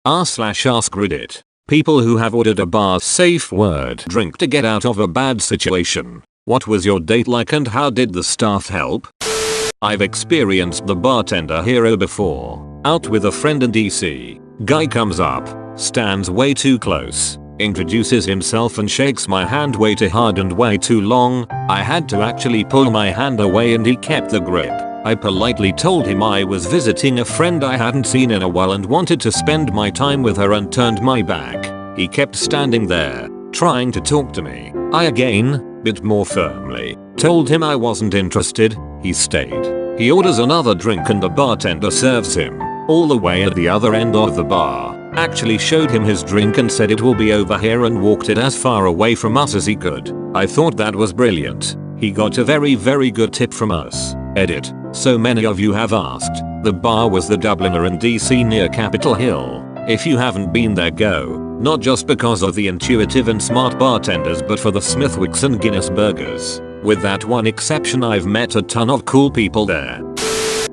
r/AskReddit. People who have ordered a bar safe word drink to get out of a bad situation. What was your date like and how did the staff help? I've experienced the bartender hero before. Out with a friend in DC. Guy comes up, stands way too close, introduces himself and shakes my hand way too hard and way too long. I had to actually pull my hand away and he kept the grip. I politely told him I was visiting a friend I hadn't seen in a while and wanted to spend my time with her and turned my back. He kept standing there, trying to talk to me. I again, bit more firmly, told him I wasn't interested. He stayed. He orders another drink and the bartender serves him, all the way at the other end of the bar. Actually showed him his drink and said it will be over here and walked it as far away from us as he could. I thought that was brilliant. He got a very good tip from us. Edit. So many of you have asked. The bar was the Dubliner in DC near Capitol Hill. If you haven't been there, go. Not just because of the intuitive and smart bartenders but for the Smithwicks and Guinness burgers. With that one exception, I've met a ton of cool people there.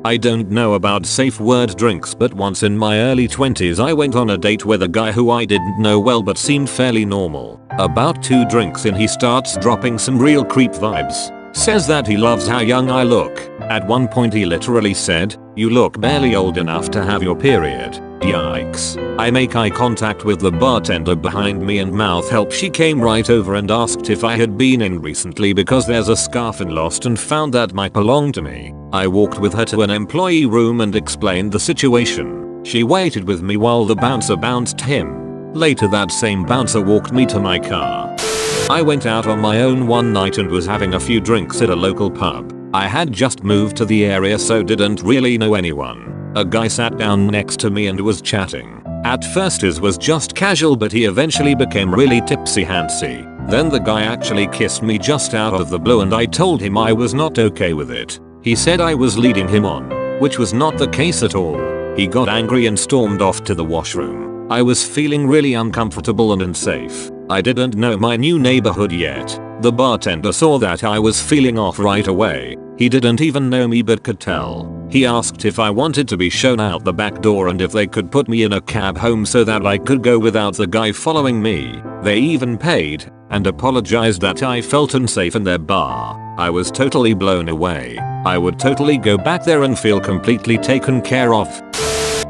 I don't know about safe word drinks, but once in my early 20s I went on a date with a guy who I didn't know well but seemed fairly normal. About 2 drinks in he starts dropping some real creep vibes. Says that he loves how young I look. At one point he literally said, "You look barely old enough to have your period." Yikes. I make eye contact with the bartender behind me and mouth help. She came right over and asked if I had been in recently because there's a scarf in Lost and found that might belong to me. I walked with her to an employee room and explained the situation. She waited with me while the bouncer bounced him. Later that same bouncer walked me to my car. I went out on my own one night and was having a few drinks at a local pub. I had just moved to the area so didn't really know anyone. A guy sat down next to me and was chatting. At first his was just casual but he eventually became really tipsy-handsy. Then the guy actually kissed me just out of the blue and I told him I was not okay with it. He said I was leading him on, which was not the case at all. He got angry and stormed off to the washroom. I was feeling really uncomfortable and unsafe. I didn't know my new neighborhood yet. The bartender saw that I was feeling off right away. He didn't even know me but could tell. He asked if I wanted to be shown out the back door and if they could put me in a cab home so that I could go without the guy following me. They even paid and apologized that I felt unsafe in their bar. I was totally blown away. I would totally go back there and feel completely taken care of.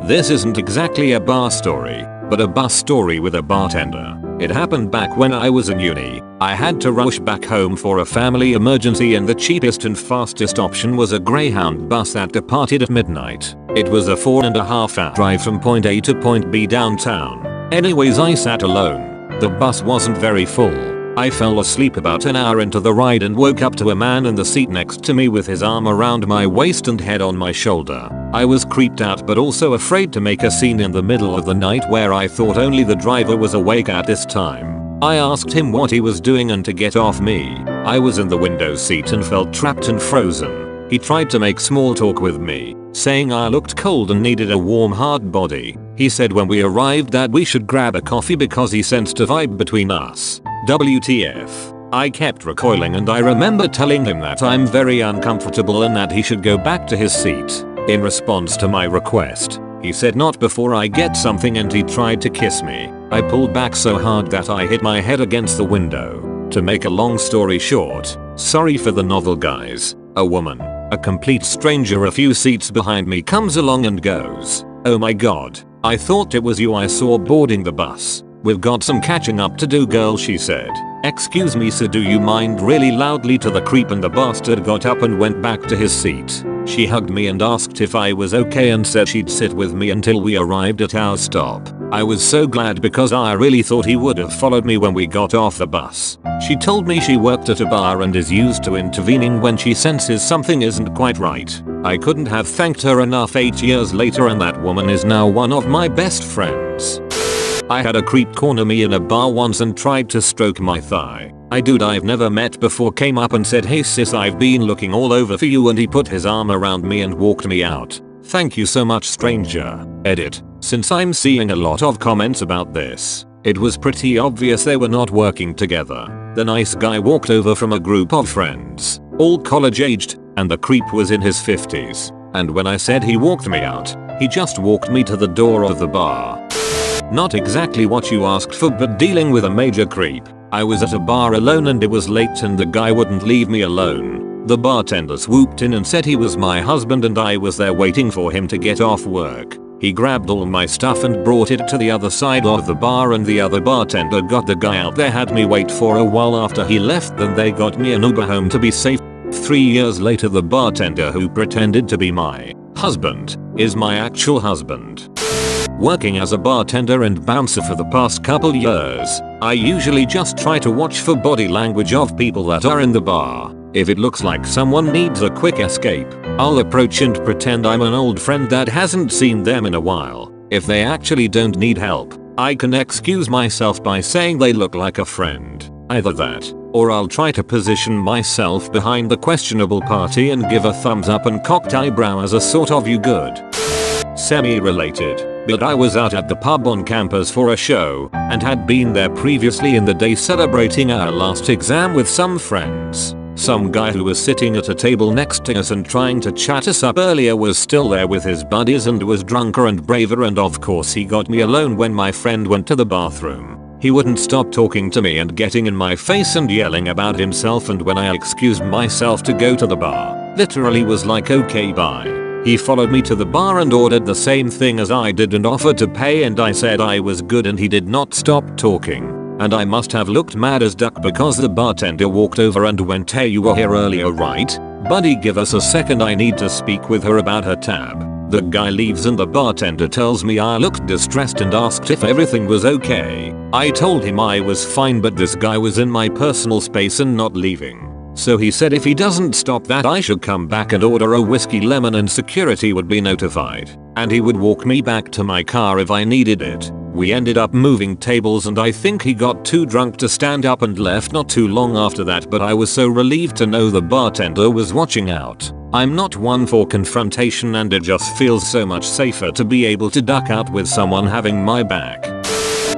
This isn't exactly a bar story, but a bus story with a bartender. It happened back when I was in uni. I had to rush back home for a family emergency and the cheapest and fastest option was a Greyhound bus that departed at midnight. It was a 4.5-hour drive from point A to point B downtown. Anyways, I sat alone. The bus wasn't very full. I fell asleep about an hour into the ride and woke up to a man in the seat next to me with his arm around my waist and head on my shoulder. I was creeped out but also afraid to make a scene in the middle of the night where I thought only the driver was awake at this time. I asked him what he was doing and to get off me. I was in the window seat and felt trapped and frozen. He tried to make small talk with me, saying I looked cold and needed a warm hard body. He said when we arrived that we should grab a coffee because he sensed a vibe between us. WTF. I kept recoiling and I remember telling him that I'm very uncomfortable and that he should go back to his seat. In response to my request, he said not before I get something and he tried to kiss me. I pulled back so hard that I hit my head against the window. To make a long story short, sorry for the novel guys. A woman, a complete stranger a few seats behind me, comes along and goes, "Oh my god, I thought it was you I saw boarding the bus. We've got some catching up to do, girl," she said. "Excuse me sir, do you mind?" really loudly to the creep, and the bastard got up and went back to his seat. She hugged me and asked if I was okay and said she'd sit with me until we arrived at our stop. I was so glad because I really thought he would have followed me when we got off the bus. She told me she worked at a bar and is used to intervening when she senses something isn't quite right. I couldn't have thanked her enough 8 years later, and that woman is now one of my best friends. I had a creep corner me in a bar once and tried to stroke my thigh. A dude I've never met before came up and said, "Hey sis, I've been looking all over for you," and he put his arm around me and walked me out. "Thank you so much, stranger." Edit. Since I'm seeing a lot of comments about this, it was pretty obvious they were not working together. The nice guy walked over from a group of friends, all college aged, and the creep was in his 50s. And when I said he walked me out, he just walked me to the door of the bar. Not exactly what you asked for, but dealing with a major creep. I was at a bar alone and it was late and the guy wouldn't leave me alone. The bartender swooped in and said he was my husband and I was there waiting for him to get off work. He grabbed all my stuff and brought it to the other side of the bar and the other bartender got the guy out there, had me wait for a while after he left, then they got me an Uber home to be safe. 3 years later the bartender who pretended to be my husband is my actual husband. Working as a bartender and bouncer for the past couple years, I usually just try to watch for body language of people that are in the bar. If it looks like someone needs a quick escape, I'll approach and pretend I'm an old friend that hasn't seen them in a while. If they actually don't need help, I can excuse myself by saying they look like a friend. Either that, or I'll try to position myself behind the questionable party and give a thumbs up and cocked eyebrow as a sort of you good. Semi-related, but I was out at the pub on campus for a show and had been there previously in the day celebrating our last exam with some friends. Some guy who was sitting at a table next to us and trying to chat us up earlier was still there with his buddies and was drunker and braver, and of course he got me alone when my friend went to the bathroom. He wouldn't stop talking to me and getting in my face and yelling about himself, and when I excused myself to go to the bar, literally was like okay bye. He followed me to the bar and ordered the same thing as I did and offered to pay, and I said I was good and he did not stop talking. And I must have looked mad as duck because the bartender walked over and went, "Hey, you were here earlier, right? Buddy, give us a second, I need to speak with her about her tab." The guy leaves and the bartender tells me I looked distressed and asked if everything was okay. I told him I was fine, but this guy was in my personal space and not leaving. So he said if he doesn't stop that I should come back and order a whiskey lemon and security would be notified. And he would walk me back to my car if I needed it. We ended up moving tables and I think he got too drunk to stand up and left not too long after that, but I was so relieved to know the bartender was watching out. I'm not one for confrontation and it just feels so much safer to be able to duck out with someone having my back.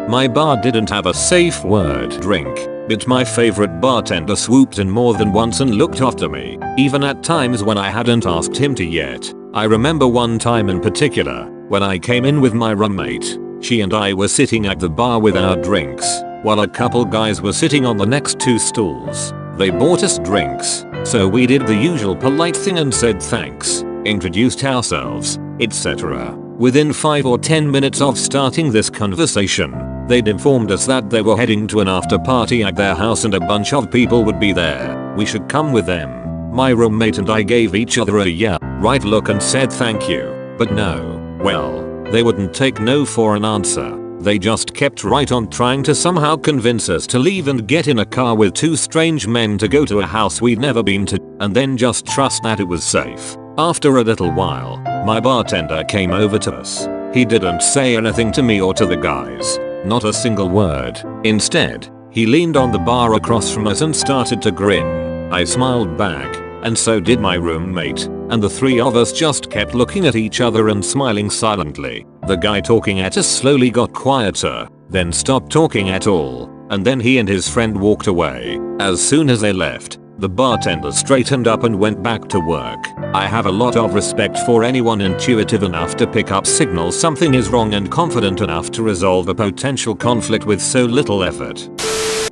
My bar didn't have a safe word drink, but my favorite bartender swooped in more than once and looked after me, even at times when I hadn't asked him to yet. I remember one time in particular, when I came in with my roommate. She and I were sitting at the bar with our drinks, while a couple guys were sitting on the next 2 stools. They bought us drinks, so we did the usual polite thing and said thanks, introduced ourselves, etc. Within 5 or 10 minutes of starting this conversation, they'd informed us that they were heading to an after party at their house and a bunch of people would be there. We should come with them. My roommate and I gave each other a yeah, right look and said thank you, but no. Well, they wouldn't take no for an answer. They just kept right on trying to somehow convince us to leave and get in a car with 2 strange men to go to a house we'd never been to, and then just trust that it was safe. After a little while, my bartender came over to us. He didn't say anything to me or to the guys. Not a single word. Instead, he leaned on the bar across from us and started to grin. I smiled back, and so did my roommate, and the 3 of us just kept looking at each other and smiling silently. The guy talking at us slowly got quieter, then stopped talking at all, and then he and his friend walked away. As soon as they left, the bartender straightened up and went back to work. I have a lot of respect for anyone intuitive enough to pick up signals something is wrong and confident enough to resolve a potential conflict with so little effort.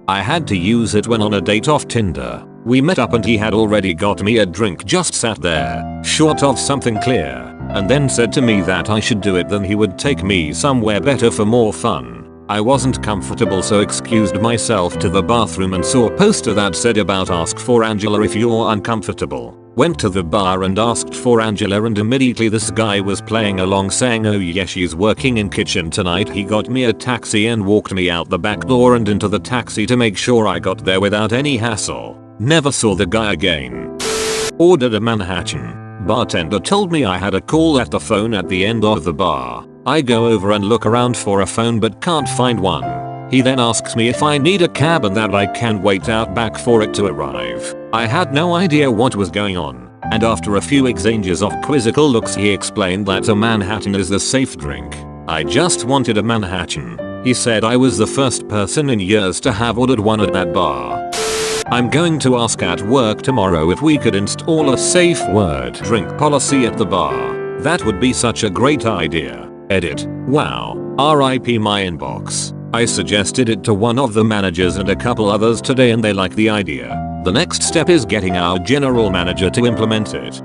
I had to use it when on a date off Tinder. We met up and he had already got me a drink, just sat there, short of something clear, and then said to me that I should do it, then he would take me somewhere better for more fun. I wasn't comfortable, so excused myself to the bathroom and saw a poster that said about ask for Angela if you're uncomfortable. Went to the bar and asked for Angela, and immediately this guy was playing along saying, "Oh yeah, she's working in kitchen tonight." He got me a taxi and walked me out the back door and into the taxi to make sure I got there without any hassle. Never saw the guy again. Ordered a Manhattan. Bartender told me I had a call at the phone at the end of the bar. I go over and look around for a phone but can't find one. He then asks me if I need a cab and that I can wait out back for it to arrive. I had no idea what was going on, and after a few exchanges of quizzical looks he explained that a Manhattan is the safe drink. I just wanted a Manhattan. He said I was the first person in years to have ordered one at that bar. I'm going to ask at work tomorrow if we could install a safe word drink policy at the bar. That would be such a great idea. Edit. Wow. RIP my inbox. I suggested it to one of the managers and a couple others today and they like the idea. The next step is getting our general manager to implement it.